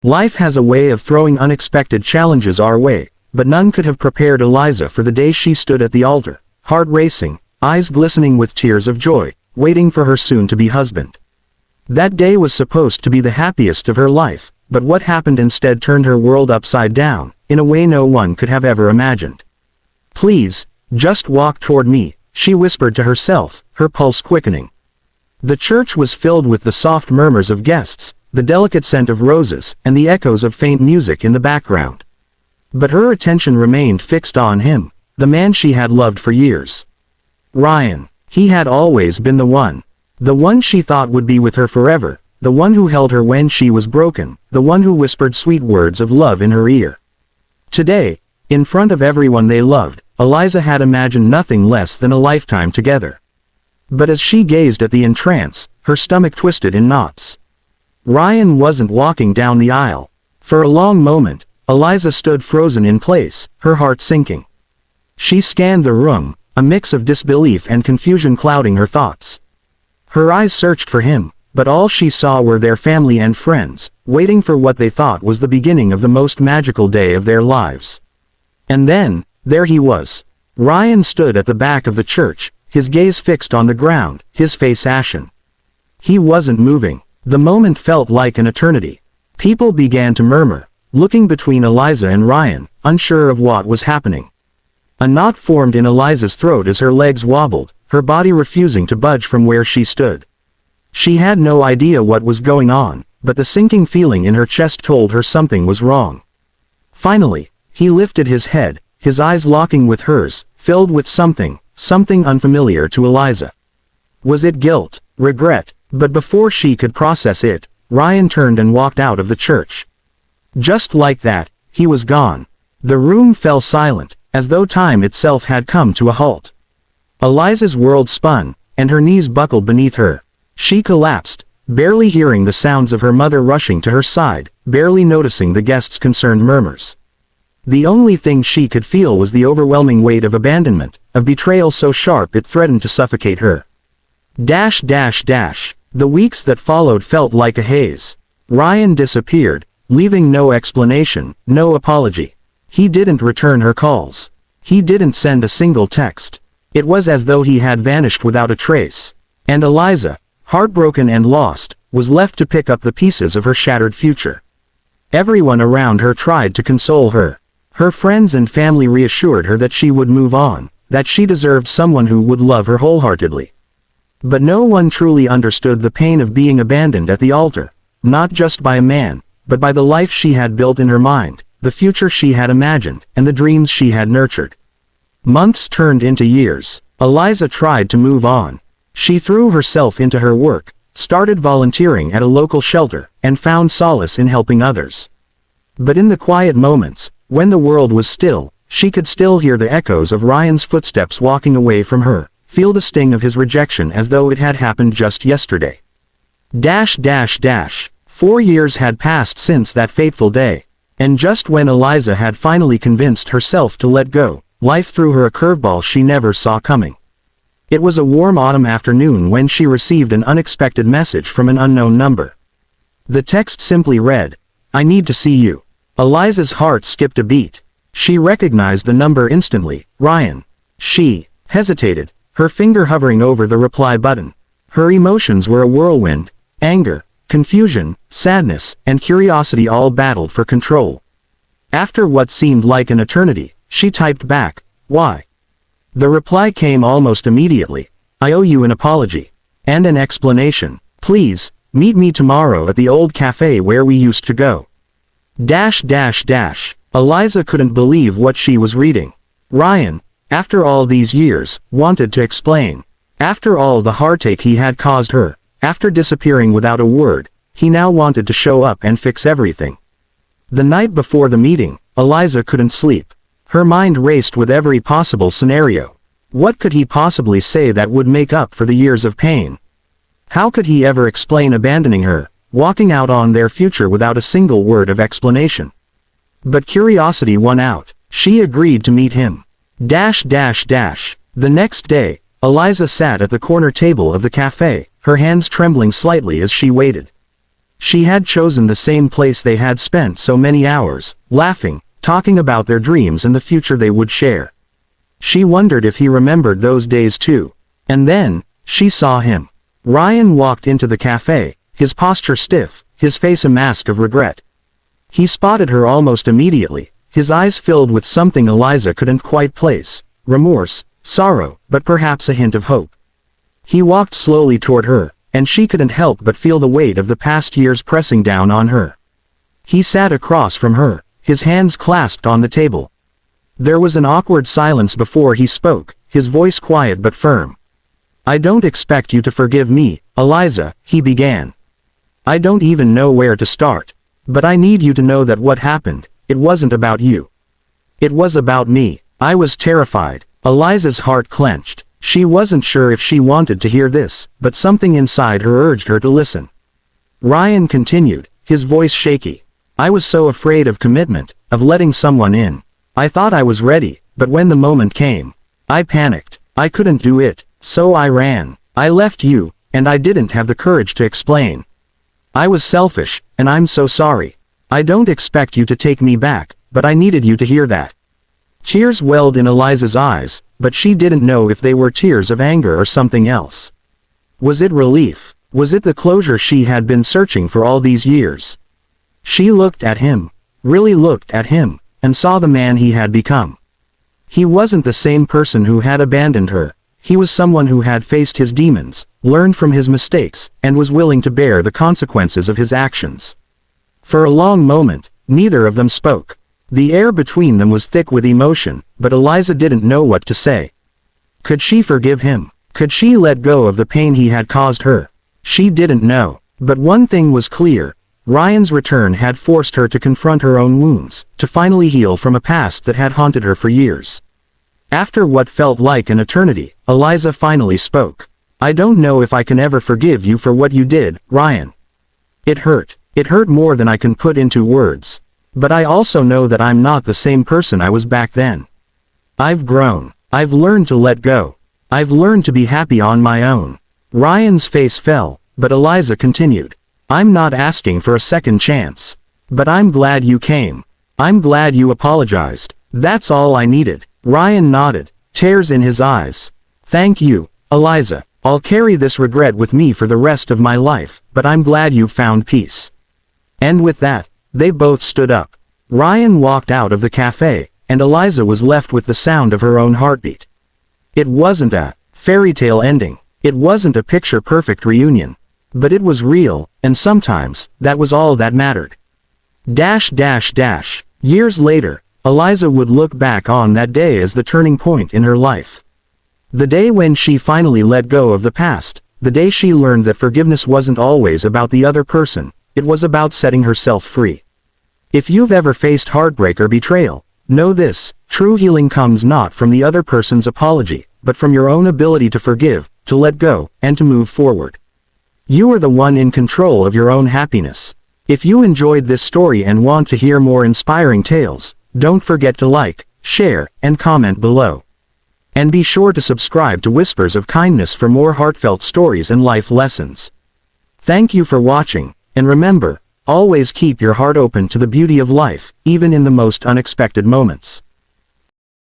Life has a way of throwing unexpected challenges our way, but none could have prepared Eliza for the day she stood at the altar, heart racing, eyes glistening with tears of joy, waiting for her soon-to-be husband. That day was supposed to be the happiest of her life, but what happened instead turned her world upside down, in a way no one could have ever imagined. "Please, just walk toward me," she whispered to herself, her pulse quickening. The church was filled with the soft murmurs of guests, the delicate scent of roses, and the echoes of faint music in the background. But her attention remained fixed on him, the man she had loved for years. Ryan. He had always been the one she thought would be with her forever, the one who held her when she was broken, the one who whispered sweet words of love in her ear. Today, in front of everyone they loved, Eliza had imagined nothing less than a lifetime together. But as she gazed at the entrance, her stomach twisted in knots. Ryan wasn't walking down the aisle. For a long moment, Eliza stood frozen in place, her heart sinking. She scanned the room, a mix of disbelief and confusion clouding her thoughts. Her eyes searched for him, but all she saw were their family and friends, waiting for what they thought was the beginning of the most magical day of their lives. And then, there he was. Ryan stood at the back of the church, his gaze fixed on the ground, his face ashen. He wasn't moving. The moment felt like an eternity. People began to murmur, looking between Eliza and Ryan, unsure of what was happening. A knot formed in Eliza's throat as her legs wobbled, her body refusing to budge from where she stood. She had no idea what was going on, but the sinking feeling in her chest told her something was wrong. Finally, he lifted his head, his eyes locking with hers, filled with something unfamiliar to Eliza. Was it guilt, regret? But before she could process it, Ryan turned and walked out of the church. Just like that, he was gone. The room fell silent, as though time itself had come to a halt. Eliza's world spun, and her knees buckled beneath her. She collapsed, barely hearing the sounds of her mother rushing to her side, barely noticing the guests' concerned murmurs. The only thing she could feel was the overwhelming weight of abandonment, of betrayal so sharp it threatened to suffocate her. The weeks that followed felt like a haze. Ryan disappeared, leaving no explanation, no apology. He didn't return her calls. He didn't send a single text. It was as though he had vanished without a trace. And Eliza, heartbroken and lost, was left to pick up the pieces of her shattered future. Everyone around her tried to console her. Her friends and family reassured her that she would move on, that she deserved someone who would love her wholeheartedly. But no one truly understood the pain of being abandoned at the altar, not just by a man, but by the life she had built in her mind, the future she had imagined, and the dreams she had nurtured. Months turned into years. Eliza tried to move on. She threw herself into her work, started volunteering at a local shelter, and found solace in helping others. But in the quiet moments, when the world was still, she could still hear the echoes of Ryan's footsteps walking away from her, feel the sting of his rejection as though it had happened just yesterday. 4 years had passed since that fateful day. And just when Eliza had finally convinced herself to let go, life threw her a curveball she never saw coming. It was a warm autumn afternoon when she received an unexpected message from an unknown number. The text simply read, "I need to see you." Eliza's heart skipped a beat. She recognized the number instantly, Ryan. She hesitated, her finger hovering over the reply button. Her emotions were a whirlwind. Anger, confusion, sadness, and curiosity all battled for control. After what seemed like an eternity, she typed back, "Why?" The reply came almost immediately. "I owe you an apology. And an explanation. Please, meet me tomorrow at the old cafe where we used to go." Eliza couldn't believe what she was reading. Ryan, after all these years, wanted to explain. After all the heartache he had caused her, after disappearing without a word, he now wanted to show up and fix everything. The night before the meeting, Eliza couldn't sleep. Her mind raced with every possible scenario. What could he possibly say that would make up for the years of pain? How could he ever explain abandoning her, walking out on their future without a single word of explanation? But curiosity won out. She agreed to meet him. The next day, Eliza sat at the corner table of the cafe, her hands trembling slightly as she waited. She had chosen the same place they had spent so many hours, laughing, talking about their dreams and the future they would share. She wondered if he remembered those days too. And then, she saw him. Ryan walked into the cafe, his posture stiff, his face a mask of regret. He spotted her almost immediately, his eyes filled with something Eliza couldn't quite place, remorse, sorrow, but perhaps a hint of hope. He walked slowly toward her, and she couldn't help but feel the weight of the past years pressing down on her. He sat across from her, his hands clasped on the table. There was an awkward silence before he spoke, his voice quiet but firm. "I don't expect you to forgive me, Eliza," he began. "I don't even know where to start. But I need you to know that what happened, it wasn't about you. It was about me." I was terrified. Eliza's heart clenched. She wasn't sure if she wanted to hear this, but something inside her urged her to listen. Ryan continued, his voice shaky. "I was so afraid of commitment, of letting someone in. I thought I was ready, but when the moment came, I panicked. I couldn't do it, so I ran. I left you, and I didn't have the courage to explain. I was selfish, and I'm so sorry. I don't expect you to take me back, but I needed you to hear that." Tears welled in Eliza's eyes, but she didn't know if they were tears of anger or something else. Was it relief? Was it the closure she had been searching for all these years? She looked at him, really looked at him, and saw the man he had become. He wasn't the same person who had abandoned her. He was someone who had faced his demons, learned from his mistakes, and was willing to bear the consequences of his actions. For a long moment, neither of them spoke. The air between them was thick with emotion, but Eliza didn't know what to say. Could she forgive him? Could she let go of the pain he had caused her? She didn't know. But one thing was clear. Ryan's return had forced her to confront her own wounds, to finally heal from a past that had haunted her for years. After what felt like an eternity, Eliza finally spoke. "I don't know if I can ever forgive you for what you did, Ryan. It hurt. It hurt more than I can put into words. But I also know that I'm not the same person I was back then. I've grown. I've learned to let go. I've learned to be happy on my own." Ryan's face fell, but Eliza continued. "I'm not asking for a second chance. But I'm glad you came. I'm glad you apologized. That's all I needed." Ryan nodded, tears in his eyes. "Thank you, Eliza. I'll carry this regret with me for the rest of my life, but I'm glad you found peace." And with that, they both stood up. Ryan walked out of the cafe, and Eliza was left with the sound of her own heartbeat. It wasn't a fairy tale ending. It wasn't a picture-perfect reunion. But it was real, and sometimes, that was all that mattered. Years later, Eliza would look back on that day as the turning point in her life. The day when she finally let go of the past, the day she learned that forgiveness wasn't always about the other person, it was about setting herself free. If you've ever faced heartbreak or betrayal, know this: true healing comes not from the other person's apology, but from your own ability to forgive, to let go, and to move forward. You are the one in control of your own happiness. If you enjoyed this story and want to hear more inspiring tales, don't forget to like, share, and comment below. And be sure to subscribe to Whispers of Kindness for more heartfelt stories and life lessons. Thank you for watching, and remember, always keep your heart open to the beauty of life, even in the most unexpected moments.